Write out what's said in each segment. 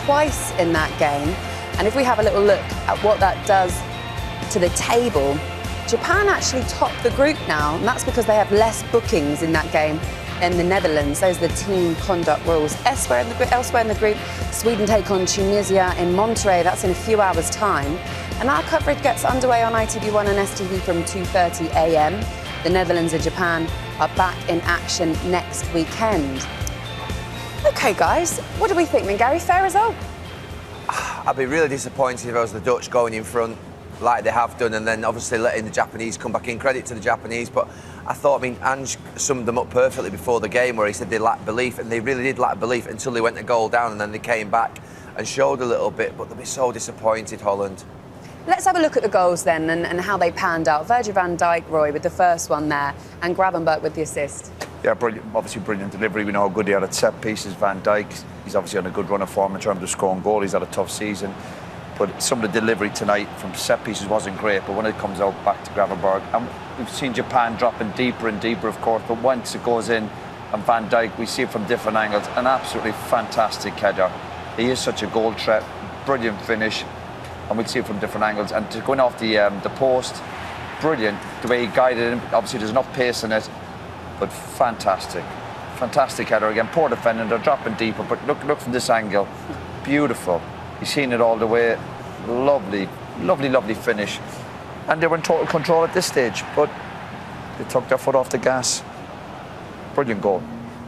twice in that game. And if we have a little look at what that does to the table, Japan actually top the group now, and that's because they have less bookings in that game than the Netherlands. Those are the team conduct rules. Elsewhere in the group, Sweden take on Tunisia in Monterrey. That's in a few hours' time. And our coverage gets underway on ITV1 and STV from 2:30 a.m. The Netherlands and Japan are back in action next weekend. OK, guys, what do we think, then, Gary? Fair result? I'd be really disappointed if I was the Dutch going in front like they have done, and then obviously letting the Japanese come back in. Credit to the Japanese, but I thought, Ange summed them up perfectly before the game, where he said they lacked belief, and they really did lack belief until they went a goal down, and then they came back and showed a little bit, but they'll be so disappointed, Holland. Let's have a look at the goals then and how they panned out. Virgil van Dijk, Roy, with the first one there, and Gravenberch with the assist. Yeah, brilliant, obviously brilliant delivery. We know how good he are at set pieces. Van Dijk, he's obviously on a good run of form in terms of scoring goals. He's had a tough season. But some of the delivery tonight from set pieces wasn't great. But when it comes out back to Gravenberch, and we've seen Japan dropping deeper and deeper, of course. But once it goes in, and Van Dijk, we see it from different angles. An absolutely fantastic header. He is such a goal threat, brilliant finish. And we'd see it from different angles. And to going off the post, brilliant. The way he guided him, obviously there's enough pace in it, but fantastic. Fantastic header again. Poor defending, they're dropping deeper, but look from this angle. Beautiful. He's seen it all the way. Lovely, lovely, lovely finish. And they were in total control at this stage, but they took their foot off the gas. Brilliant goal.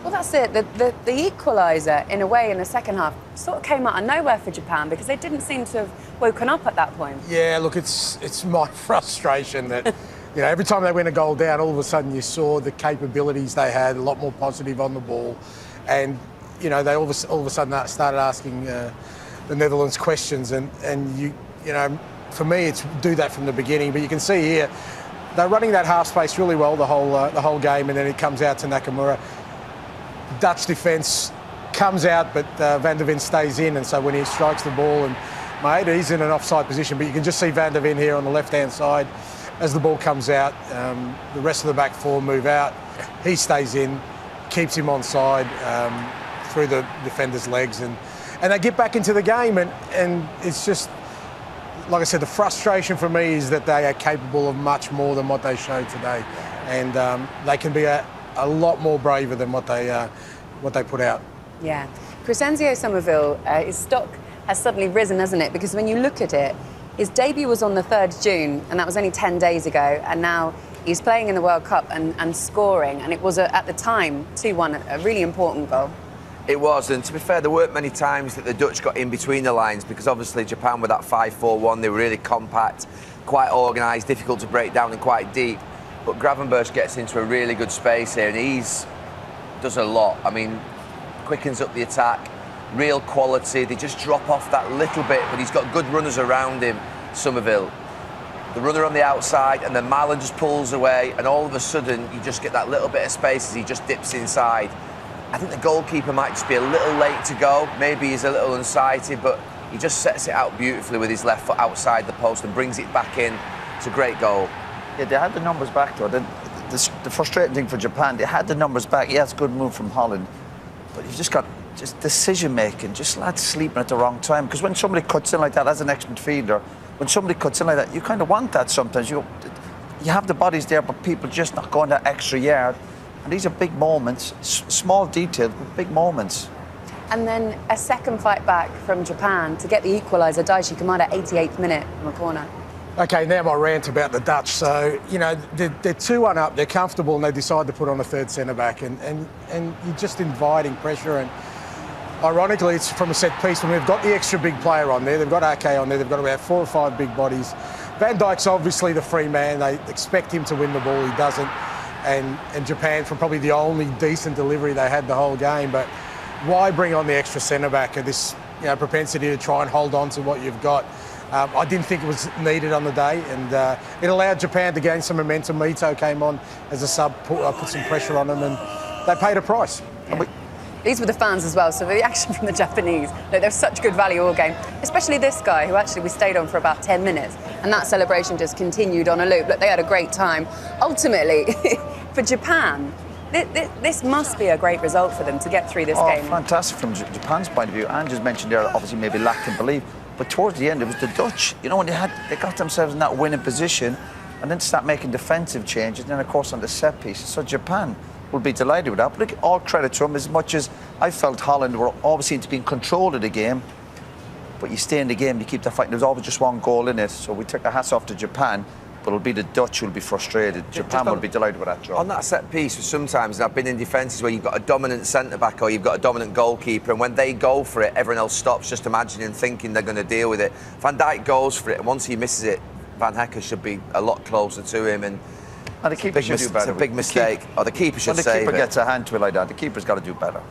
Well, that's it. The equaliser, in a way, in the second half, sort of came out of nowhere for Japan because they didn't seem to have woken up at that point. Yeah, look, it's my frustration that, every time they went a goal down, all of a sudden you saw the capabilities they had, a lot more positive on the ball. And, they all of a sudden started asking the Netherlands questions. And for me, it's do that from the beginning. But you can see here, they're running that half space really well the whole game, and then it comes out to Nakamura. Dutch defence comes out, but Van der Ven stays in, and so when he strikes the ball, and mate, he's in an offside position, but you can just see Van der Ven here on the left-hand side as the ball comes out. The rest of the back four move out. He stays in, keeps him onside through the defender's legs, and they get back into the game, and it's just, like I said, the frustration for me is that they are capable of much more than what they showed today, and they can be a lot more braver than what they put out. Yeah. Crescenzio Somerville, his stock has suddenly risen, hasn't it? Because when you look at it, his debut was on the 3rd June, and that was only 10 days ago, and now he's playing in the World Cup and scoring, and it was, at the time, 2-1, a really important goal. It was, and to be fair, there weren't many times that the Dutch got in between the lines, because obviously Japan with that 5-4-1, they were really compact, quite organised, difficult to break down and quite deep. But Gravenberch gets into a really good space here, and does a lot. Quickens up the attack, real quality. They just drop off that little bit, but he's got good runners around him, Somerville. The runner on the outside, and then Marlon just pulls away, and all of a sudden you just get that little bit of space as he just dips inside. I think the goalkeeper might just be a little late to go. Maybe he's a little unsighted, but he just sets it out beautifully with his left foot outside the post and brings it back in. It's a great goal. Yeah, they had the numbers back, though. The frustrating thing for Japan, they had the numbers back. Yeah, it's a good move from Holland, but you've just got decision-making, just lads sleeping at the wrong time. Because when somebody cuts in like that, as an ex-midfielder, when somebody cuts in like that, you kind of want that sometimes. You have the bodies there, but people just not going that extra yard. And these are big moments, small details, but big moments. And then a second fight back from Japan to get the equaliser. Daichi Kamada, 88th minute from a corner. OK, now my rant about the Dutch. So, they're 2-1 up, they're comfortable, and they decide to put on a third centre-back. And you're just inviting pressure. And ironically, it's from a set piece. When we've got the extra big player on there, they've got AK on there, they've got about 4 or 5 big bodies. Van Dijk's obviously the free man. They expect him to win the ball, he doesn't. And Japan, from probably the only decent delivery they had the whole game. But why bring on the extra centre-back of this propensity to try and hold on to what you've got? I didn't think it was needed on the day, and it allowed Japan to gain some momentum. Ito came on as a sub, put some pressure on them, and they paid a price. Yeah. These were the fans as well, so the action from the Japanese, they're such good value all game, especially this guy, who actually we stayed on for about 10 minutes, and that celebration just continued on a loop. Look, they had a great time. Ultimately, for Japan, This must be a great result for them to get through this game. Fantastic from Japan's point of view. Anne just mentioned there, obviously maybe lacked in belief, but towards the end it was the Dutch. You know, when they got themselves in that winning position, and then start making defensive changes, and then of course on the set pieces. So Japan will be delighted with that. But look, all credit to them. As much as I felt Holland were always seemed to be in control of the game, but you stay in the game, you keep the fight. There's always just one goal in it. So we take our hats off to Japan. But it'll be the Dutch who'll be frustrated. Japan will be delighted with that draw. On that set piece, sometimes, and I've been in defences where you've got a dominant centre-back or you've got a dominant goalkeeper, and when they go for it, everyone else stops just imagining and thinking they're going to deal with it. Van Dijk goes for it, and once he misses it, Van Hecker should be a lot closer to him. And the keeper should do better. It's a big mistake. The keeper should save it. When the keeper gets a hand to it like that, the keeper's got to do better.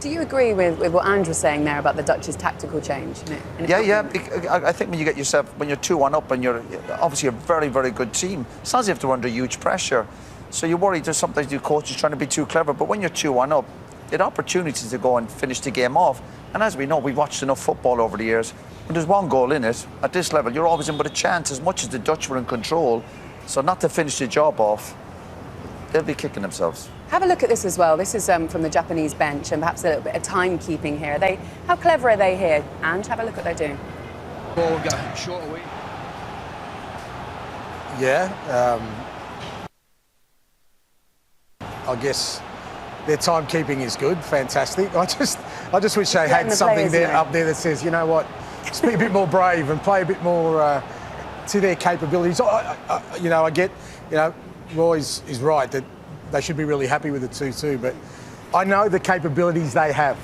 Do you agree with what Andrew was saying there about the Dutch's tactical change? Yeah. I think when you get yourself, when you're 2-1 up and you're obviously a very, very good team, it's not as if they're under huge pressure. So you're worried there's sometimes your coach is trying to be too clever. But when you're 2-1 up, you had opportunities to go and finish the game off. And as we know, we've watched enough football over the years. When there's one goal in it, at this level, you're always in with a chance as much as the Dutch were in control. So not to finish the job off, they'll be kicking themselves. Have a look at this as well. This is from the Japanese bench and perhaps a little bit of timekeeping here. How clever are they here? And have a look what they're doing. Ball going short away. Yeah. I guess their timekeeping is good, fantastic. I just wish they had something there up there that says, you know what, just be a bit more brave and play a bit more to their capabilities. I get, Roy is right that they should be really happy with the 2-2, but I know the capabilities they have.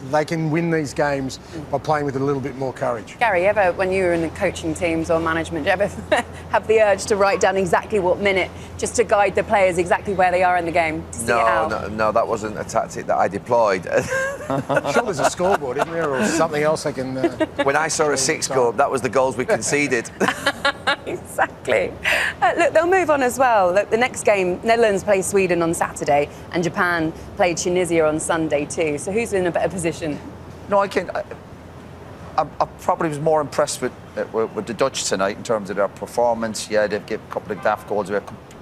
They can win these games by playing with a little bit more courage. Gary, ever, when you were in the coaching teams or management, do you ever have the urge to write down exactly what minute, just to guide the players exactly where they are in the game? To see it out? No, that wasn't a tactic that I deployed. I'm sure there's a scoreboard, isn't there, or something else I can... When I saw a 6 goal, that was the goals we conceded. Exactly. Look, they'll move on as well. Look, the next game, Netherlands play Sweden on Saturday and Japan played Tunisia on Sunday too. So who's in a better position? No, I probably was more impressed with the Dutch tonight in terms of their performance. Yeah, they've given a couple of daft goals.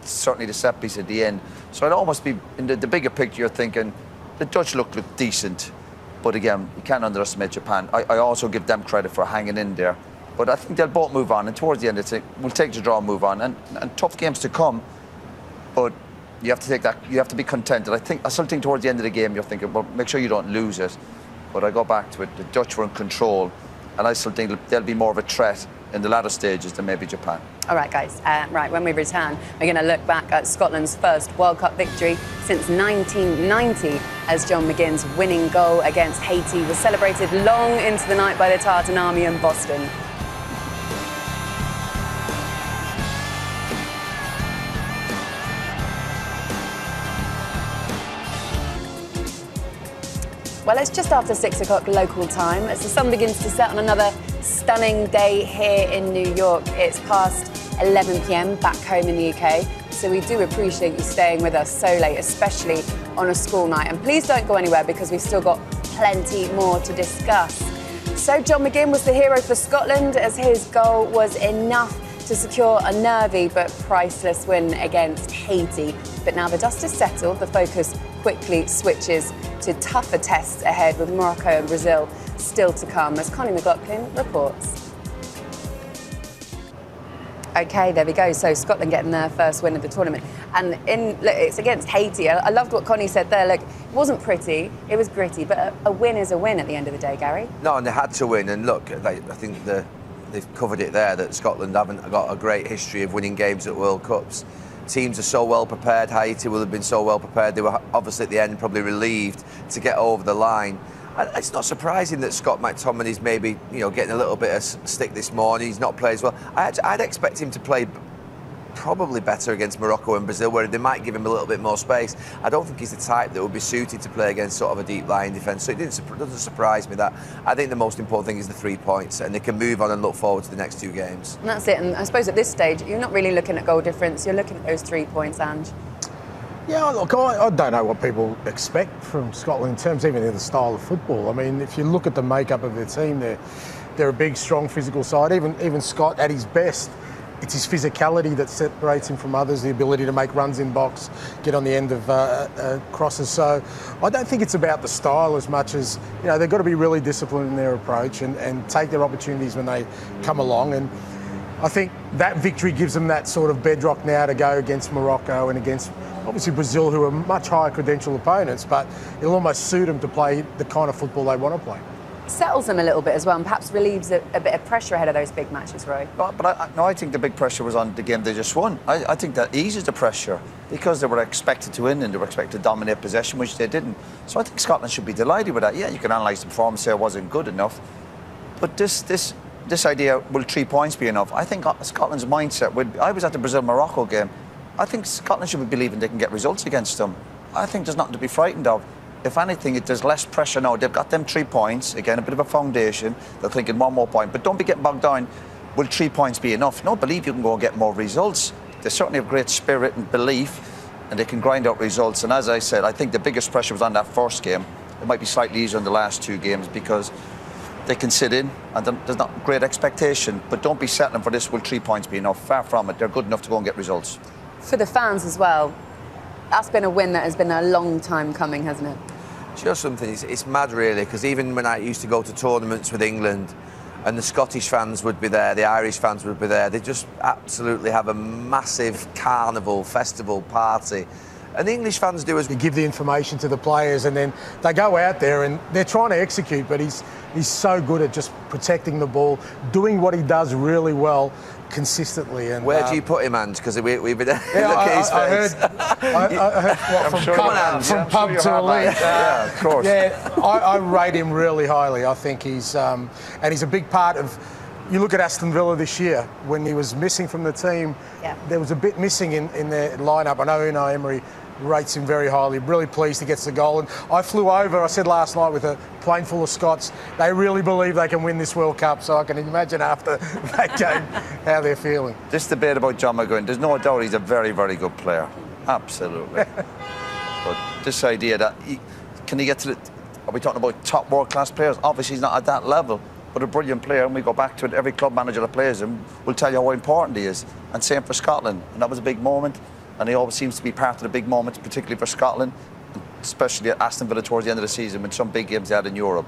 Certainly the set piece at the end. So I'd almost be, in the bigger picture, you're thinking the Dutch look decent. But again, you can't underestimate Japan. I also give them credit for hanging in there. But I think they'll both move on, and towards the end, we'll take the draw and move on. And tough games to come, but you have to take that. You have to be content. And I still think towards the end of the game, you're thinking, well, make sure you don't lose it. But I go back to it. The Dutch were in control, and I still think they'll be more of a threat in the latter stages than maybe Japan. All right, guys. Right, when we return, we're going to look back at Scotland's first World Cup victory since 1990, as John McGinn's winning goal against Haiti was celebrated long into the night by the Tartan Army in Boston. Well, it's just after 6 o'clock local time as the sun begins to set on another stunning day here in New York. It's past 11 p.m. back home in the UK, so we do appreciate you staying with us so late, especially on a school night. And please don't go anywhere because we've still got plenty more to discuss. So John McGinn was the hero for Scotland as his goal was enough to secure a nervy but priceless win against Haiti. But now the dust is settled, the focus quickly switches to tougher tests ahead with Morocco and Brazil still to come, as Connie McLaughlin reports. OK, there we go. So Scotland getting their first win of the tournament. And it's against Haiti. I loved what Connie said there. Look, it wasn't pretty, it was gritty, but a win is a win at the end of the day, Gary. No, and they had to win. And look, I think they've covered it there, that Scotland haven't got a great history of winning games at World Cups. Teams are so well prepared. Haiti will have been so well prepared. They were obviously at the end probably relieved to get over the line. And it's not surprising that Scott McTominay's maybe getting a little bit of stick this morning. He's not played as well. I'd expect him to play probably better against Morocco and Brazil, where they might give him a little bit more space. I don't think he's the type that would be suited to play against sort of a deep lying defence. So it doesn't surprise me that. I think the most important thing is the 3 points, and they can move on and look forward to the next 2 games. And that's it. And I suppose at this stage, you're not really looking at goal difference. You're looking at those 3 points, Ange. Yeah, look, I don't know what people expect from Scotland in terms even of the style of football. I mean, if you look at the makeup of their team, they're a big, strong, physical side. Even Scott, at his best, it's his physicality that separates him from others, the ability to make runs in box, get on the end of crosses. So I don't think it's about the style as much as, they've got to be really disciplined in their approach and take their opportunities when they come along. And I think that victory gives them that sort of bedrock now to go against Morocco and against, obviously, Brazil, who are much higher credential opponents, but it'll almost suit them to play the kind of football they want to play. Settles them a little bit as well and perhaps relieves a bit of pressure ahead of those big matches, Roy. But I think the big pressure was on the game they just won. I think that eases the pressure because they were expected to win and they were expected to dominate possession, which they didn't. So I think Scotland should be delighted with that. Yeah, you can analyse the performance, say it wasn't good enough, but this idea, will 3 points be enough? I think Scotland's mindset, I was at the Brazil-Morocco game, I think Scotland should be believing they can get results against them. I think there's nothing to be frightened of. If anything, there's less pressure now. They've got them 3 points. Again, a bit of a foundation. They're thinking one more point. But don't be getting bogged down. Will 3 points be enough? No, believe you can go and get more results. They certainly have great spirit and belief, and they can grind out results. And as I said, I think the biggest pressure was on that first game. It might be slightly easier in the last 2 games because they can sit in and there's not great expectation. But don't be settling for this. Will 3 points be enough? Far from it. They're good enough to go and get results. For the fans as well, that's been a win that has been a long time coming, hasn't it? Do you know something? It's mad, really, because even when I used to go to tournaments with England and the Scottish fans would be there, the Irish fans would be there, they just absolutely have a massive carnival, festival, party. And the English fans do as well. Give the information to the players and then they go out there and they're trying to execute, but he's so good at just protecting the ball, doing what he does really well consistently. And where do you put him, Ange? Because we've been I heard what, from pub to elite. Yeah, of course. Yeah, I rate him really highly. I think he's and he's a big part of. You look at Aston Villa this year, when he was missing from the team, there was a bit missing in their lineup. I know Unai Emery rates him very highly, really pleased he gets the goal. And I flew over, I said last night, with a plane full of Scots, they really believe they can win this World Cup, so I can imagine after that game how they're feeling. This debate about John McGuinn, there's no doubt he's a very, very good player. Absolutely. But this idea that can he get to are we talking about top world-class players? Obviously he's not at that level, but a brilliant player, and we go back to it, every club manager that plays him will tell you how important he is. And same for Scotland, and that was a big moment. And he always seems to be part of the big moments, particularly for Scotland, especially at Aston Villa towards the end of the season when some big games they had in Europe.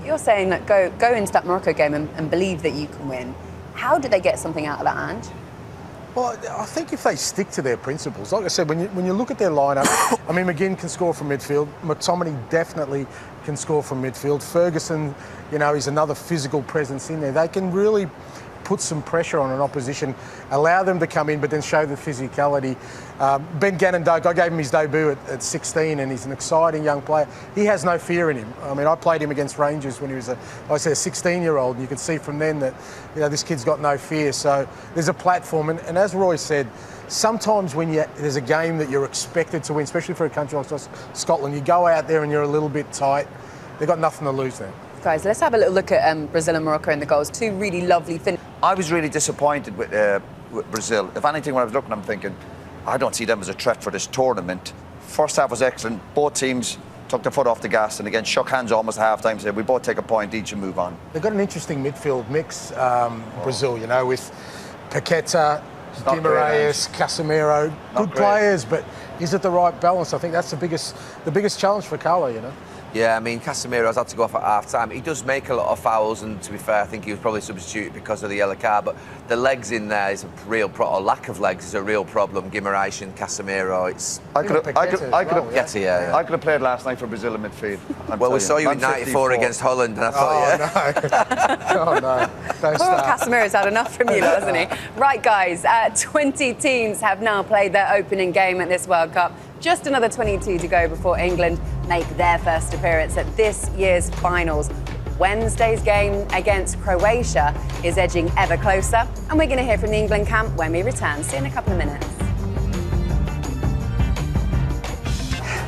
You're saying that go into that Morocco game and believe that you can win. How did they get something out of that, Ange? Well, I think if they stick to their principles, like I said, when you look at their lineup, I mean, McGinn can score from midfield. McTominay definitely can score from midfield. Ferguson, is another physical presence in there. They can really put some pressure on an opposition, allow them to come in, but then show the physicality. Ben Gannon-Doak, I gave him his debut at 16, and he's an exciting young player. He has no fear in him. I mean, I played him against Rangers when he was a 16-year-old, and you can see from then that this kid's got no fear. So there's a platform, and as Roy said, sometimes when there's a game that you're expected to win, especially for a country like Scotland, you go out there and you're a little bit tight. They've got nothing to lose there. Guys, let's have a little look at Brazil and Morocco in the goals. 2 really lovely finishes. I was really disappointed with Brazil. If anything, when I was looking, I'm thinking, I don't see them as a threat for this tournament. First half was excellent. Both teams took their foot off the gas and again shook hands almost at half-time, said we both take a point each and move on. They've got an interesting midfield mix, Brazil, with Paqueta, Guimaraes, Casemiro, good players, but is it the right balance? I think that's the biggest challenge for Carlo, Yeah, I mean, Casemiro's had to go off at half-time. He does make a lot of fouls, and to be fair, I think he was probably substituted because of the yellow card, but the legs in there is a real or lack of legs is a real problem. Guimaraes and Casemiro, it's... I could have played last night for Brazil in midfield. Well, we saw you in 94 against Holland, and I thought, Oh, no. Don't Poor Casemiro's had enough from you, hasn't he? Right, guys, 20 teams have now played their opening game at this World Cup. Just another 22 to go before England make their first appearance at this year's finals. Wednesday's game against Croatia is edging ever closer, and we're going to hear from the England camp when we return. See you in a couple of minutes.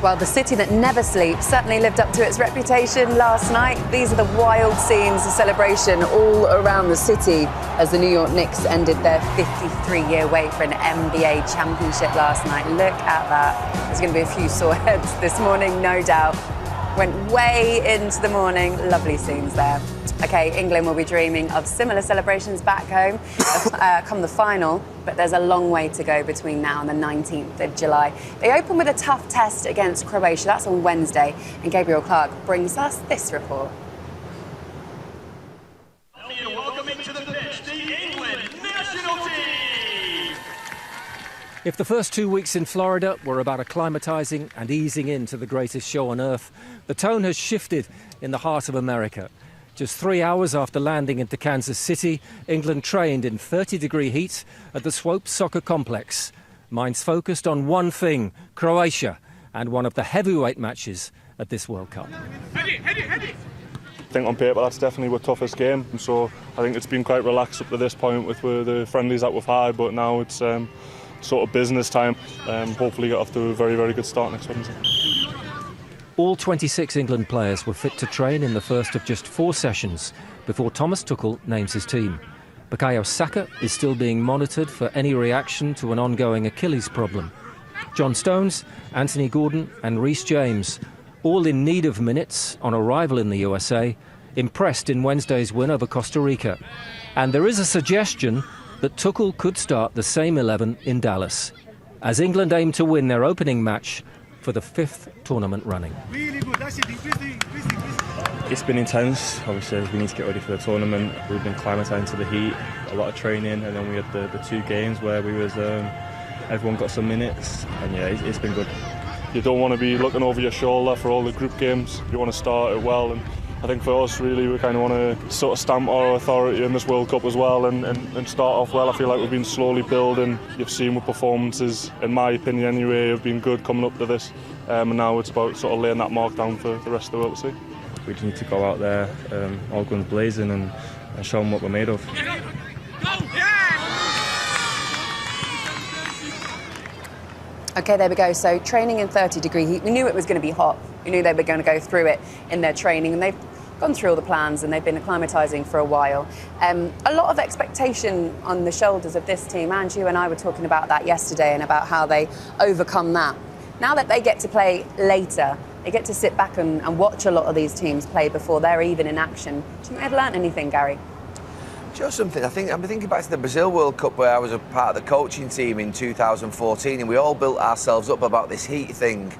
Well, the city that never sleeps certainly lived up to its reputation last night. These are the wild scenes of celebration all around the city as the New York Knicks ended their 53-year wait for an NBA championship last night. Look at that. There's going to be a few sore heads this morning, no doubt. Went way into the morning. Lovely scenes there. OK, England will be dreaming of similar celebrations back home come the final, but there's a long way to go between now and the 19th of July. They open with a tough test against Croatia. That's on Wednesday. And Gabriel Clark brings us this report. Welcoming to the pitch, the England national team. If the first 2 weeks in Florida were about acclimatising and easing into the greatest show on earth, the tone has shifted in the heart of America. Just 3 hours after landing into Kansas City, England trained in 30-degree heat at the Swope Soccer Complex. Minds focused on one thing, Croatia, and one of the heavyweight matches at this World Cup. I think on paper that's definitely our toughest game, so I think it's been quite relaxed up to this point with the friendlies that we've had, but now it's sort of business time. Hopefully get off to a very, very good start next Wednesday. All 26 England players were fit to train in the first of just 4 sessions before Thomas Tuchel names his team. Bukayo Saka is still being monitored for any reaction to an ongoing Achilles problem. John Stones, Anthony Gordon and Reece James, all in need of minutes on arrival in the USA, impressed in Wednesday's win over Costa Rica. And there is a suggestion that Tuchel could start the same 11 in Dallas, as England aim to win their opening match for the 5th tournament running. It's been intense. Obviously, we need to get ready for the tournament. We've been acclimatising to the heat, a lot of training, and then we had the 2 games where we was everyone got some minutes, and yeah, it's been good. You don't want to be looking over your shoulder for all the group games. You want to start it well, and I think for us, really, we kind of want to sort of stamp our authority in this World Cup as well and start off well. I feel like we've been slowly building. You've seen with performances, in my opinion anyway, have been good coming up to this. And now it's about sort of laying that mark down for the rest of the world to see. We just need to go out there, all guns blazing and show them what we're made of. OK, there we go. So training in 30-degree heat. We knew it was going to be hot. We knew they were going to go through it in their training, and they've gone through all the plans and they've been acclimatising for a while. A lot of expectation on the shoulders of this team. And you and I were talking about that yesterday and about how they overcome that. Now that they get to play later, they get to sit back and watch a lot of these teams play before they're even in action. Do you think they've learnt anything, Gary? Just something. I'm thinking back to the Brazil World Cup where I was a part of the coaching team in 2014, and we all built ourselves up about this heat thing.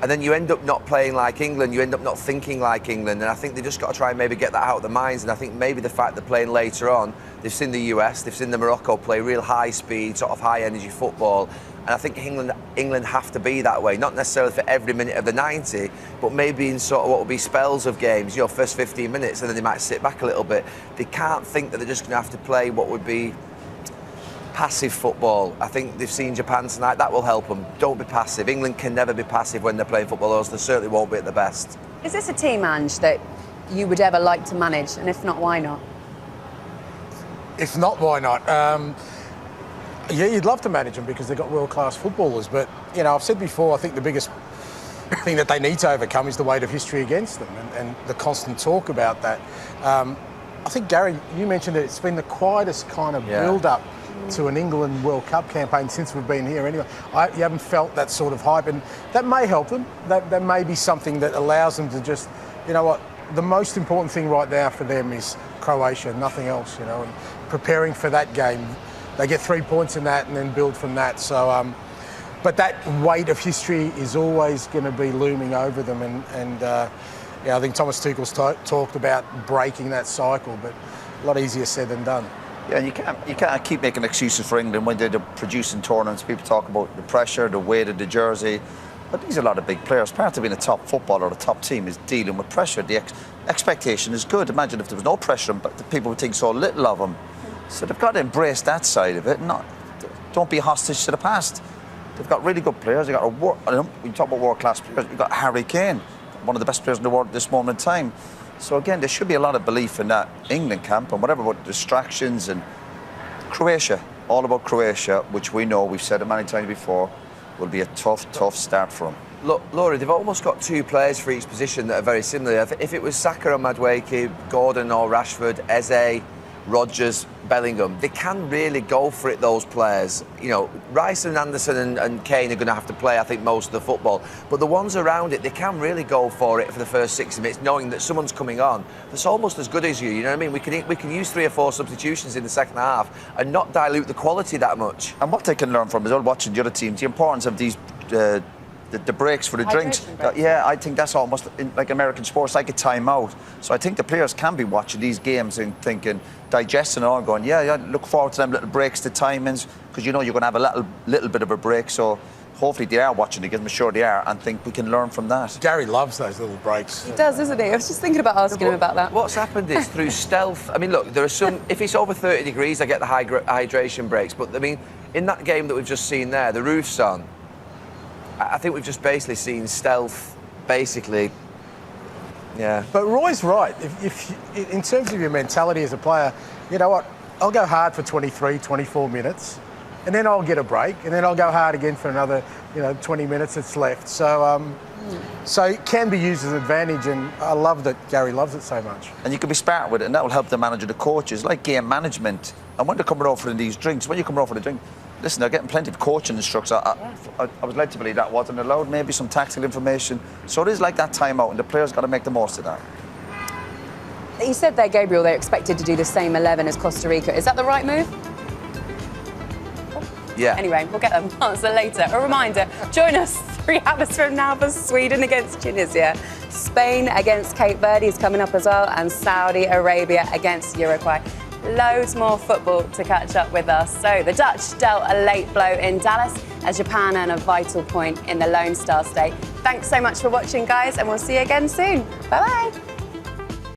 And then you end up not playing like England, you end up not thinking like England, and I think they've just got to try and maybe get that out of their minds. And I think maybe the fact they're playing later on, they've seen the US, they've seen the Morocco play real high speed, sort of high energy football. And I think England have to be that way, not necessarily for every minute of the 90, but maybe in sort of what would be spells of games, first 15 minutes, and then they might sit back a little bit. They can't think that they're just going to have to play what would be passive football. I think they've seen Japan tonight. That will help them. Don't be passive. England can never be passive when they're playing football, or else they certainly won't be at the best. Is this a team, Ange, that you would ever like to manage? And if not, why not? If not, why not? Yeah, you'd love to manage them because they've got world-class footballers. But, I've said before, I think the biggest thing that they need to overcome is the weight of history against them and the constant talk about that. I think, Gary, you mentioned that it's been the quietest kind of build-up to an England World Cup campaign since we've been here anyway. You haven't felt that sort of hype, and that may help them. That may be something that allows them to just, the most important thing right now for them is Croatia, nothing else, and preparing for that game. They get 3 points in that and then build from that. So, but that weight of history is always going to be looming over them, and I think Thomas Tuchel's talked about breaking that cycle, but a lot easier said than done. Yeah, and you can't keep making excuses for England when they're producing tournaments. People talk about the pressure, the weight of the jersey, but these are a lot of big players. Part of being a top footballer or a top team is dealing with pressure. The expectation is good. Imagine if there was no pressure, but the people would think so little of them. So they've got to embrace that side of it. Don't be hostage to the past. They've got really good players. They've got we talk about world-class players. You've got Harry Kane, one of the best players in the world at this moment in time. So again, there should be a lot of belief in that England camp and whatever about distractions. And Croatia, all about Croatia, which we know, we've said it many times before, will be a tough start for them. Look, Laurie, they've almost got 2 players for each position that are very similar. If it was Saka or Madueke, Gordon or Rashford, Eze, Rodgers, Bellingham, they can really go for it, those players. You know, Rice and Anderson and Kane are going to have to play, I think, most of the football. But the ones around it, they can really go for it for the first 60 minutes, knowing that someone's coming on that's almost as good as you know what I mean? We can use 3 or 4 substitutions in the second half and not dilute the quality that much. And what they can learn from is all watching the other teams, the importance of these the breaks for the drinks. Breaks. Yeah, I think that's almost like American sports, like a timeout. So I think the players can be watching these games and thinking, digesting it all, going, yeah, look forward to them little breaks, the timings, because you know you're going to have a little bit of a break. So hopefully they are watching the game, I'm sure they are, and think we can learn from that. Gary loves those little breaks. He does, isn't he? I was just thinking about asking him about that. What's happened is through stealth. I mean, look, there are some. If it's over 30 degrees, I get the hydration breaks. But I mean, in that game that we've just seen there, the roof's on. I think we've just basically seen stealth, basically. Yeah. But Roy's right. If in terms of your mentality as a player, you know what? I'll go hard for 23, 24 minutes, and then I'll get a break, and then I'll go hard again for another, 20 minutes that's left. So, so it can be used as an advantage, and I love that Gary loves it so much. And you can be smart with it, and that will help the manager, the coaches, like game management. And when they're coming over in these drinks, when you come over for the drink, listen, they're getting plenty of coaching instructions. I was led to believe that wasn't allowed, maybe some tactical information. So it is like that timeout, and the players got to make the most of that. You said there, Gabriel, they're expected to do the same 11 as Costa Rica. Is that the right move? Yeah. Anyway, we'll get an answer later. A reminder, join us 3 hours from now for Sweden against Tunisia. Spain against Cape Verde is coming up as well, and Saudi Arabia against Uruguay. Loads more football to catch up with us. So the Dutch dealt a late blow in Dallas as Japan earned a vital point in the Lone Star State. Thanks so much for watching, guys, and we'll see you again soon. Bye-bye.